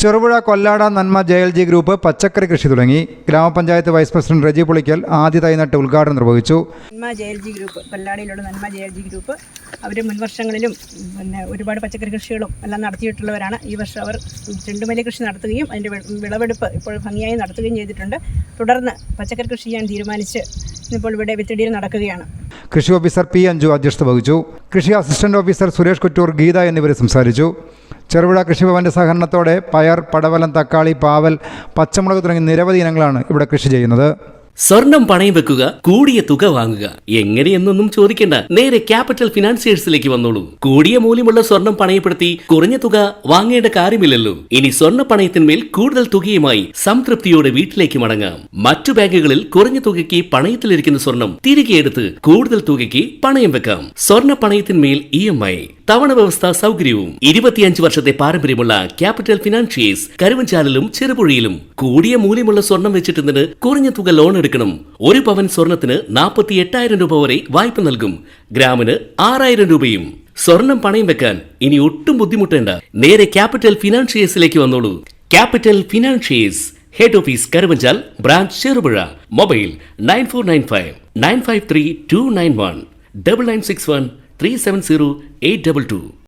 ചെറുപുഴ കൊല്ലാട നന്മ JLG group പച്ചക്കറി കൃഷി തുടങ്ങി. ഗ്രാമപഞ്ചായത്ത് വൈസ് പ്രസിഡന്റ് റജി പുളിക്കൽ ആദ്യ തൈ നട്ട് ഉദ്ഘാടനം നിർവഹിച്ചു. നന്മ JLG ഗ്രൂപ്പ് കൊല്ലാടിയിലുള്ള നന്മ JLG ഗ്രൂപ്പ് അവർ മുൻവർഷങ്ങളിലും ഒരുപാട് പച്ചക്കറി കൃഷികളും എല്ലാം നടത്തിയിട്ടുള്ളവരാണ്. ഈ വർഷം അവർ ചെണ്ടുമല്ലി കൃഷി നടത്തുകയും അതിൻ്റെ വിളവെടുപ്പ് ഇപ്പോൾ ഭംഗിയായി നടത്തുകയും ചെയ്തിട്ടുണ്ട്. തുടർന്ന് പച്ചക്കറി കൃഷി ചെയ്യാൻ തീരുമാനിച്ച് ഇപ്പോൾ ഇവിടെ വിത്തിടിയിൽ നടക്കുകയാണ്. കൃഷി ഓഫീസർ P. അഞ്ജു അധ്യക്ഷത വഹിച്ചു. കൃഷി അസിസ്റ്റന്റ് ഓഫീസർ സുരേഷ് കുറ്റൂർ, ഗീത എന്നിവർ സംസാരിച്ചു. ചെറുപുഴ കൃഷിഭവന്റെ സഹകരണത്തോടെ പയർ, പടവലം, തക്കാളി, പാവൽ, പച്ചമുളക് തുടങ്ങി നിരവധി ഇനങ്ങളാണ് ഇവിടെ കൃഷി ചെയ്യുന്നത്. സ്വർണം പണയം വെക്കുക, കൂടിയ തുക വാങ്ങുക, എങ്ങനെയെന്നൊന്നും ചോദിക്കേണ്ട. നേരെ ക്യാപിറ്റൽ ഫിനാൻസിയേഴ്സിലേക്ക് വന്നോളൂ. കൂടിയ മൂല്യമുള്ള സ്വർണം പണയപ്പെടുത്തി കുറഞ്ഞ തുക വാങ്ങേണ്ട കാര്യമില്ലല്ലോ. ഇനി സ്വർണ്ണ പണയത്തിന്മേൽ കൂടുതൽ തുകയുമായി സംതൃപ്തിയോടെ വീട്ടിലേക്ക് മടങ്ങാം. മറ്റു ബാങ്കുകളിൽ കുറഞ്ഞ തുകയ്ക്ക് പണയത്തിലിരിക്കുന്ന സ്വർണം തിരികെ എടുത്ത് കൂടുതൽ തുകയ്ക്ക് പണയം വെക്കാം. സ്വർണ്ണ പണയത്തിന്മേൽ EMI തവണ വ്യവസ്ഥ സൗകര്യവും 25 വർഷത്തെ പാരമ്പര്യമുള്ള ക്യാപിറ്റൽ ഫിനാൻഷിയേഴ്സ് കരുവഞ്ചാലിലും ചെറുപുഴയിലും. കൂടിയ മൂല്യമുള്ള സ്വർണം വെച്ചിട്ടുന്നതിന് കുറഞ്ഞ തുക ലോൺ എടുക്കണം. 1 പവൻ സ്വർണത്തിന് 48,000 രൂപ വരെ വായ്പ നൽകും. ഗ്രാമിന് 6,000 രൂപയും. സ്വർണം പണയം വെക്കാൻ ഇനി ഒട്ടും ബുദ്ധിമുട്ടേണ്ട. നേരെ ക്യാപിറ്റൽ ഫിനാൻഷിയേഴ്സിലേക്ക് വന്നോളൂ. Capital financiers, head office Karuvanchal, branch Cherupuzha. Mobile 9495 953 291 9961 370 822.